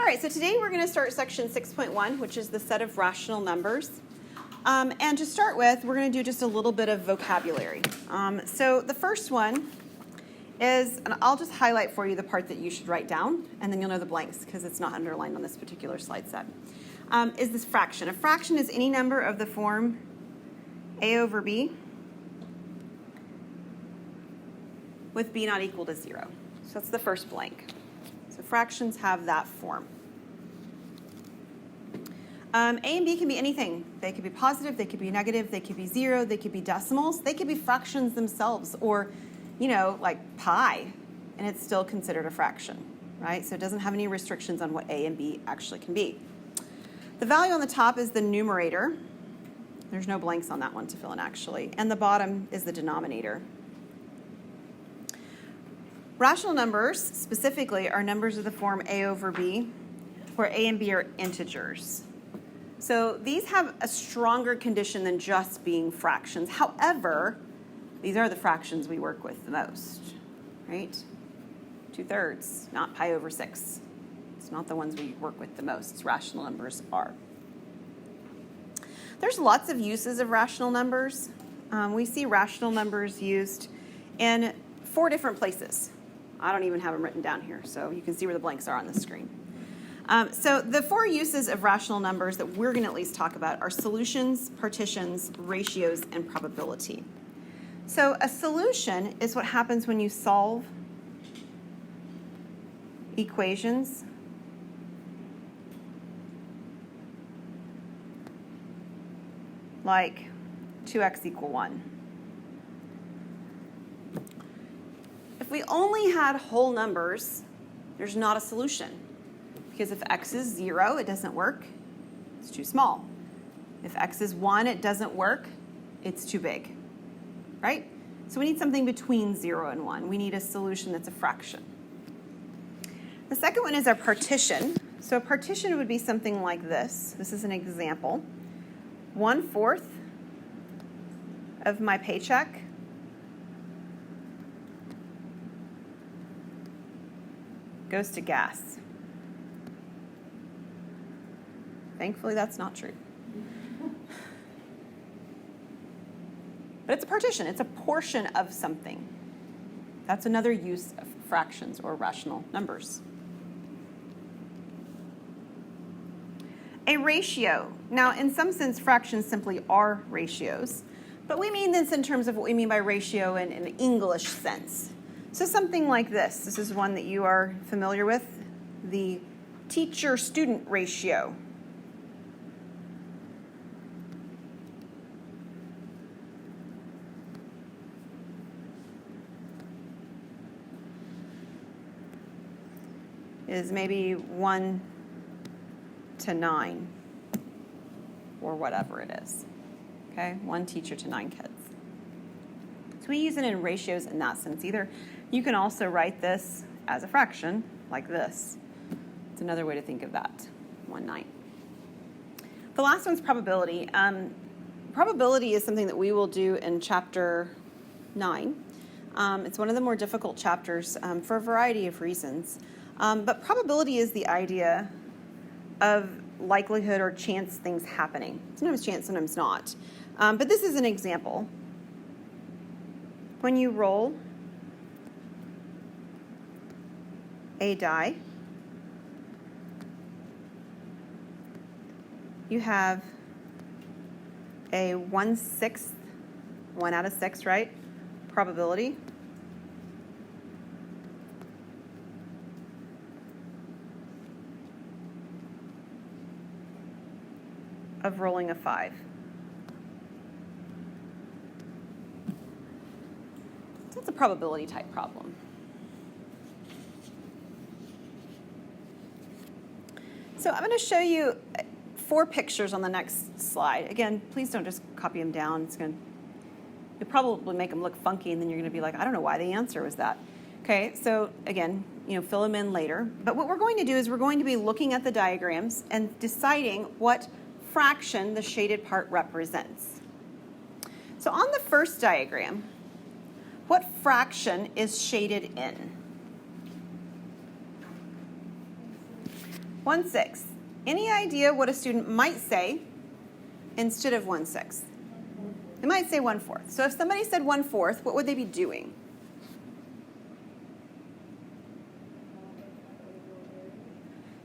right, so today we're going to start section 6.1, which is the set of rational numbers. And to start with, we're going to do just a little bit of vocabulary. So the first one is, and I'll just highlight for you the part that you should write down, and then you'll know the blanks because it's not underlined on this particular slide set, is this fraction. A fraction is any number of the form a over b with b not equal to 0. So that's the first blank. So fractions have that form. A and b can be anything. They could be positive, they could be negative, they could be 0, they could be decimals, they could be fractions themselves, or, you know, like pi, and it's still considered a fraction, right? So it doesn't have any restrictions on what a and b actually can be. The value on the top is the numerator. There's no blanks on that one to fill in, actually. And the bottom is the denominator. Rational numbers, specifically, are numbers of the form a over b, where a and b are integers. So these have a stronger condition than just being fractions. However, these are the fractions we work with the most, right? 2/3, not pi over 6. It's not the ones we work with the most. Rational numbers are. There's lots of uses of rational numbers. We see rational numbers used in 4 different places. I don't even have them written down here, so you can see where the blanks are on the screen. So the 4 uses of rational numbers that we're going to at least talk about are solutions, partitions, ratios, and probability. So a solution is what happens when you solve equations like 2x equal 1. If we only had whole numbers, there's not a solution. Because if x is 0, it doesn't work. It's too small. If x is 1, it doesn't work. It's too big. Right? So we need something between 0 and 1. We need a solution that's a fraction. The second one is our partition. So a partition would be something like this. This is an example. 1/4 of my paycheck goes to gas. Thankfully, that's not true. But it's a partition. It's a portion of something. That's another use of fractions or rational numbers. A ratio. Now, in some sense, fractions simply are ratios. But we mean this in terms of what we mean by ratio in an English sense. So something like this. This is one that you are familiar with, the teacher-student ratio. Is maybe 1 to 9, or whatever it is. Okay, 1 teacher to 9 kids. So we use it in ratios in that sense. Either you can also write this as a fraction, like this. It's another way to think of that, 1/9. The last one's probability. Probability is something that we will do in chapter 9. It's one of the more difficult chapters for a variety of reasons. But probability is the idea of likelihood or chance things happening. Sometimes chance, sometimes not. But this is an example. When you roll a die, you have a 1/6, 1 out of 6, right? Probability. Of rolling a 5. So it's a probability type problem. So I'm going to show you 4 pictures on the next slide. Again, please don't just copy them down. You'll probably make them look funky, and then you're going to be like, I don't know why the answer was that. Okay, so again, fill them in later. But what we're going to do is we're going to be looking at the diagrams and deciding what fraction the shaded part represents. So on the first diagram, what fraction is shaded in? 1/6. Any idea what a student might say instead of 1/6? They might say 1/4. So if somebody said 1/4, what would they be doing?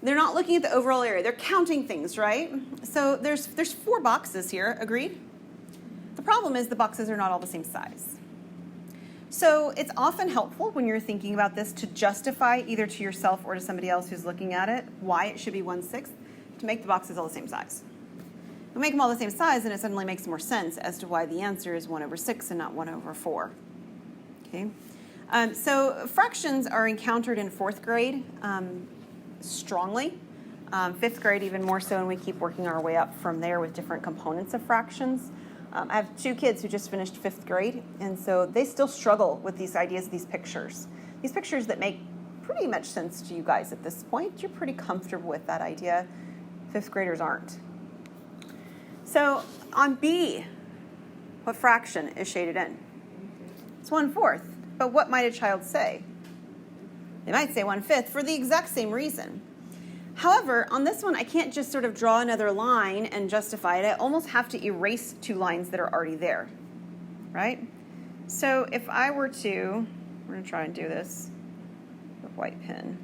They're not looking at the overall area. They're counting things, right? So there's 4 boxes here, agreed? The problem is the boxes are not all the same size. So it's often helpful when you're thinking about this to justify either to yourself or to somebody else who's looking at it why it should be 1/6 to make the boxes all the same size. We make them all the same size and it suddenly makes more sense as to why the answer is 1/6 and not 1/4. Okay? So fractions are encountered in 4th grade strongly. 5th grade even more so, and we keep working our way up from there with different components of fractions. I have 2 kids who just finished 5th grade, and so they still struggle with these ideas, these pictures that make pretty much sense to you guys at this point. You're pretty comfortable with that idea. 5th graders aren't. So on B, what fraction is shaded in? It's 1/4. But what might a child say? They might say 1/5 for the exact same reason. However, on this one, I can't just sort of draw another line and justify it. I almost have to erase 2 lines that are already there, right? So if I were to, we're going to try and do this with white pen.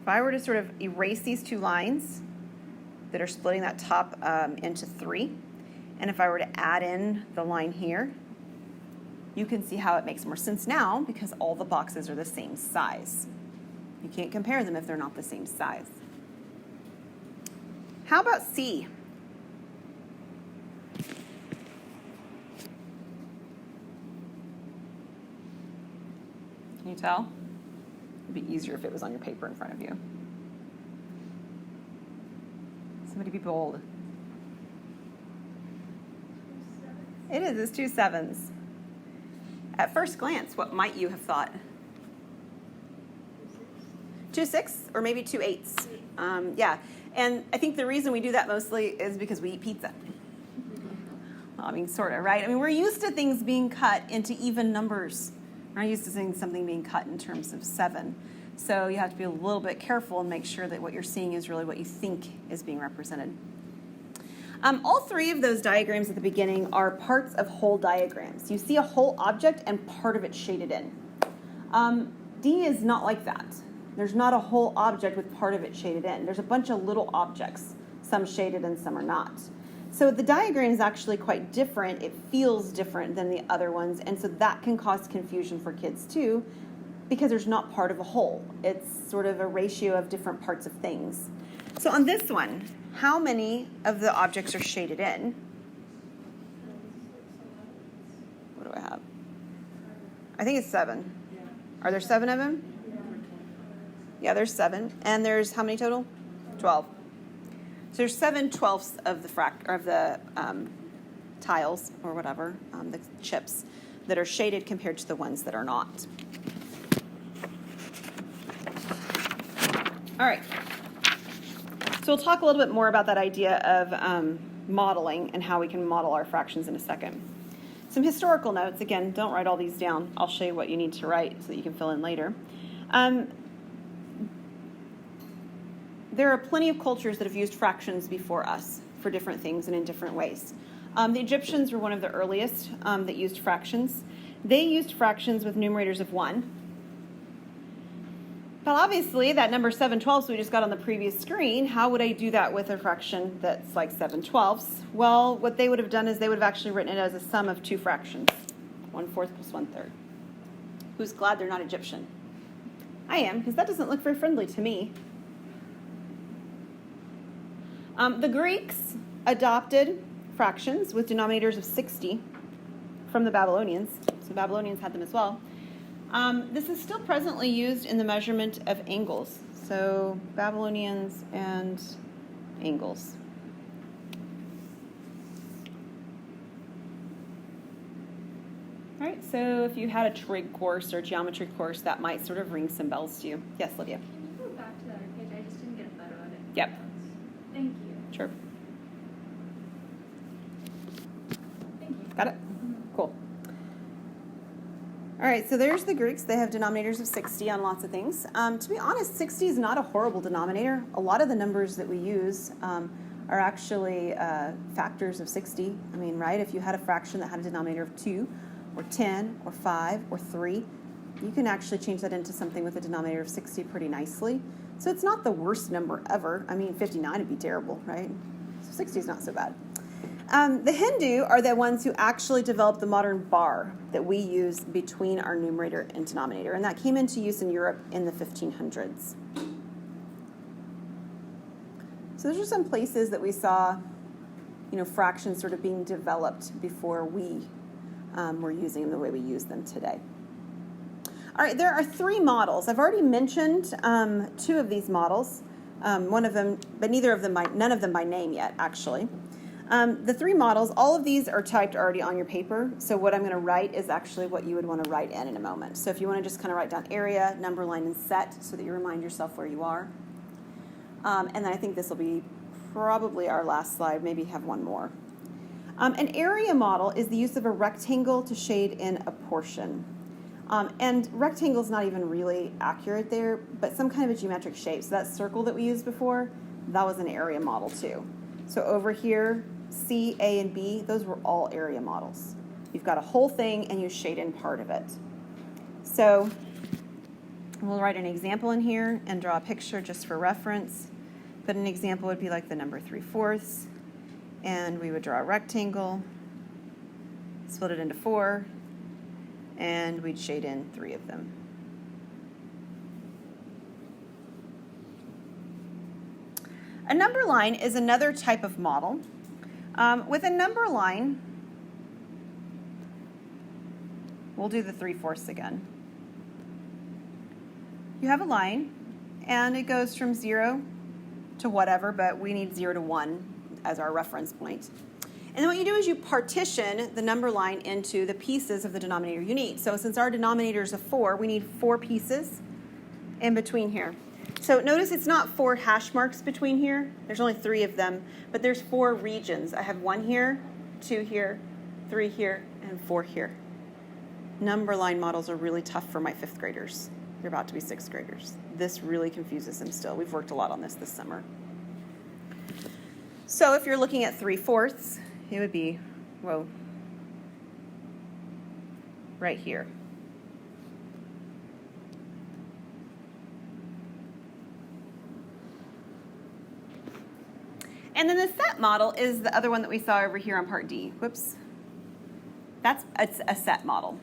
If I were to sort of erase these 2 lines that are splitting that top into 3, and if I were to add in the line here, you can see how it makes more sense now because all the boxes are the same size. You can't compare them if they're not the same size. How about C? Can you tell? It'd be easier if it was on your paper in front of you. Somebody be bold. It is, it's 2 7s. At first glance, what might you have thought? 2 6 or maybe 2 8s. Yeah, and I think the reason we do that mostly is because we eat pizza. Well, I mean, sort of, right? I mean, we're used to things being cut into even numbers. We're not used to seeing something being cut in terms of 7. So you have to be a little bit careful and make sure that what you're seeing is really what you think is being represented. All 3 of those diagrams at the beginning are parts of whole diagrams. You see a whole object and part of it shaded in. D is not like that. There's not a whole object with part of it shaded in. There's a bunch of little objects, some shaded and some are not. So the diagram is actually quite different. It feels different than the other ones, and so that can cause confusion for kids too, because there's not part of a whole. It's sort of a ratio of different parts of things. So on this one, how many of the objects are shaded in? What do I have? I think it's 7. Are there 7 of them? Yeah, there's 7. And there's how many total? 12. So there's 7/12 of the tiles or whatever, the chips that are shaded compared to the ones that are not. All right. So we'll talk a little bit more about that idea of modeling and how we can model our fractions in a second. Some historical notes. Again, don't write all these down. I'll show you what you need to write so that you can fill in later. There are plenty of cultures that have used fractions before us for different things and in different ways. The Egyptians were one of the earliest that used fractions. They used fractions with numerators of 1. But obviously, that number 7/12 we just got on the previous screen, how would I do that with a fraction that's like 7/12? Well, what they would have done is they would have actually written it as a sum of 2 fractions, 1/4 plus 1/3. Who's glad they're not Egyptian? I am, because that doesn't look very friendly to me. The Greeks adopted fractions with denominators of 60 from the Babylonians. So Babylonians had them as well. This is still presently used in the measurement of angles. So Babylonians and angles. All right, so if you had a trig course or geometry course, that might sort of ring some bells to you. Yes, Lydia? Can you go back to that page? I just didn't get a photo of it. Yep. Thank you. Sure. Thank you. Got it? Cool. All All right, so there's the Greeks. They have denominators of 60 on lots of things. To be honest, 60 is not a horrible denominator. A lot of the numbers that we use are actually factors of 60. I mean, right? If you had a fraction that had a denominator of 2 or 10 or 5 or 3, you can actually change that into something with a denominator of 60 pretty nicely. So it's not the worst number ever. I mean, 59 would be terrible, right? So 60 is not so bad. The Hindu are the ones who actually developed the modern bar that we use between our numerator and denominator, and that came into use in Europe in the 1500s. So those are some places that we saw, fractions sort of being developed before we were using them the way we use them today. All right, there are 3 models. I've already mentioned 2 of these models, one of them, but none of them by name yet, actually. The 3 models, all of these are typed already on your paper, so what I'm going to write is actually what you would want to write in a moment. So if you want to just kind of write down area, number line, and set so that you remind yourself where you are. And then I think this will be probably our last slide, maybe have one more. An area model is the use of a rectangle to shade in a portion. And rectangle is not even really accurate there, but some kind of a geometric shape. So that circle that we used before, that was an area model too. So over here, C, A, and B, those were all area models. You've got a whole thing and you shade in part of it. So we'll write an example in here and draw a picture just for reference. But an example would be like the number 3/4, and we would draw a rectangle, split it into 4, and we'd shade in 3 of them. A number line is another type of model. With a number line, we'll do the 3/4 again. You have a line, and it goes from 0 to whatever, but we need 0 to 1 as our reference point. And then what you do is you partition the number line into the pieces of the denominator you need. So since our denominator is a 4, we need 4 pieces in between here. So notice it's not 4 hash marks between here. There's only 3 of them, but there's 4 regions. I have 1 here, 2 here, 3 here, and 4 here. Number line models are really tough for my 5th graders. They're about to be 6th graders. This really confuses them still. We've worked a lot on this summer. So if you're looking at 3/4, it would be, right here. And then the set model is the other one that we saw over here on part D. Whoops. That's a set model.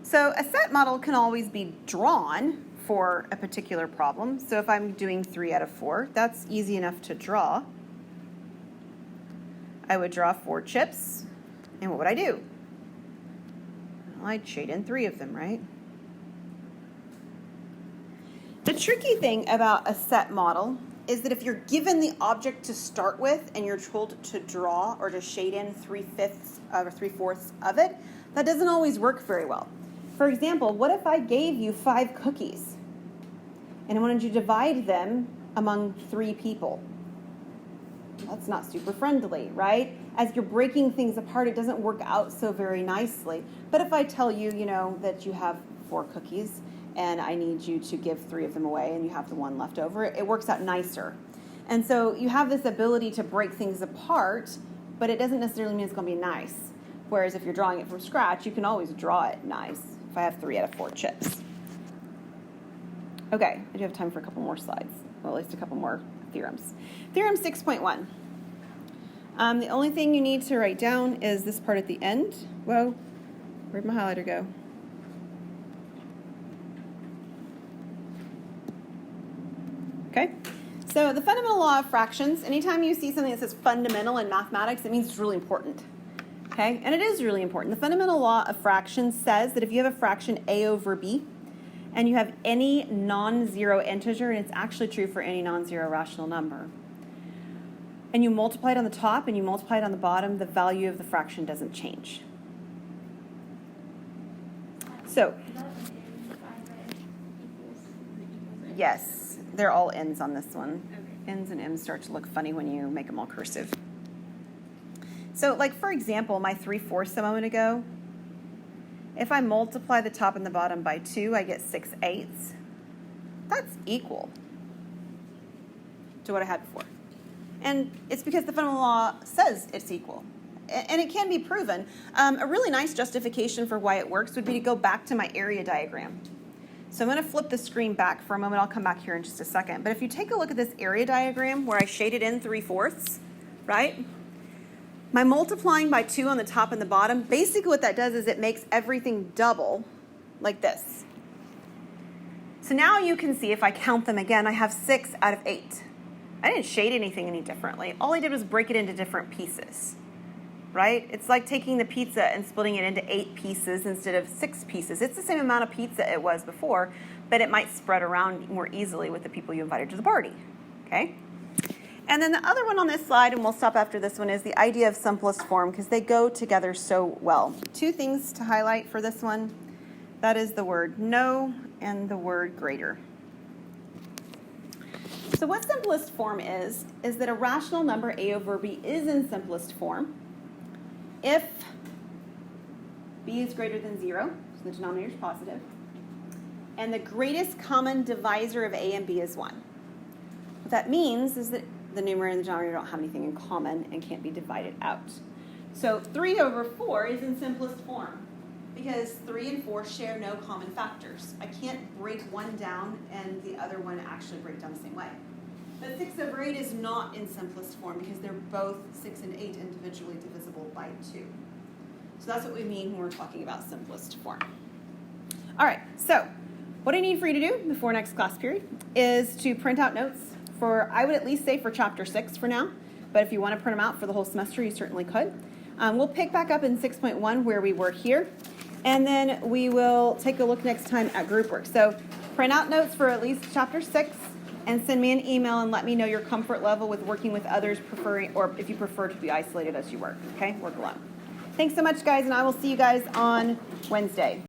So a set model can always be drawn for a particular problem. So if I'm doing 3 out of 4, that's easy enough to draw. I would draw 4 chips, and what would I do? Well, I'd shade in 3 of them, right? The tricky thing about a set model is that if you're given the object to start with and you're told to draw or to shade in 3/5 or 3/4 of it, that doesn't always work very well. For example, what if I gave you 5 cookies and I wanted you to divide them among 3 people? That's not super friendly, right? As you're breaking things apart, it doesn't work out so very nicely. But if I tell you, that you have 4 cookies and I need you to give 3 of them away and you have the 1 left over, it works out nicer. And so you have this ability to break things apart, but it doesn't necessarily mean it's going to be nice. Whereas if you're drawing it from scratch, you can always draw it nice if I have 3 out of 4 chips. Okay, I do have time for a couple more slides. Well, at least a couple more theorems. Theorem 6.1. The only thing you need to write down is this part at the end. Whoa, where'd my highlighter go? Okay, so the fundamental law of fractions, anytime you see something that says fundamental in mathematics, it means it's really important. Okay, and it is really important. The fundamental law of fractions says that if you have a fraction a over b, and you have any non-zero integer, and it's actually true for any non-zero rational number, and you multiply it on the top and you multiply it on the bottom, the value of the fraction doesn't change. So, yes, they're all n's on this one. N's and m's start to look funny when you make them all cursive. So, like, for example, my 3/4 a moment ago, If I multiply the top and the bottom by 2, I get 6/8. That's equal to what I had before. And it's because the fundamental law says it's equal. And it can be proven. A really nice justification for why it works would be to go back to my area diagram. So I'm going to flip the screen back for a moment. I'll come back here in just a second. But if you take a look at this area diagram where I shaded in 3/4, right? My multiplying by 2 on the top and the bottom, basically what that does is it makes everything double like this. So now you can see if I count them again, I have 6 out of 8. I didn't shade anything any differently. All I did was break it into different pieces, right? It's like taking the pizza and splitting it into 8 pieces instead of 6 pieces. It's the same amount of pizza it was before, but it might spread around more easily with the people you invited to the party, okay? And then the other one on this slide, and we'll stop after this one, is the idea of simplest form, because they go together so well. 2 things to highlight for this one. That is the word no and the word greater. So what simplest form is that a rational number a over b is in simplest form if b is greater than 0, so the denominator is positive, and the greatest common divisor of a and b is 1. What that means is that the numerator and the denominator don't have anything in common and can't be divided out. So 3 over 4 is in simplest form because 3 and 4 share no common factors. I can't break one down and the other one actually break down the same way. But 6 over 8 is not in simplest form because they're both 6 and 8 individually divisible by 2. So that's what we mean when we're talking about simplest form. All right, so what I need for you to do before next class period is to print out notes for, I would at least say for chapter 6 for now, but if you want to print them out for the whole semester, you certainly could. We'll pick back up in 6.1 where we were here, and then we will take a look next time at group work. So print out notes for at least chapter 6 and send me an email and let me know your comfort level with working with others, preferring, or if you prefer to be isolated as you work, okay? Work alone. Thanks so much, guys, and I will see you guys on Wednesday.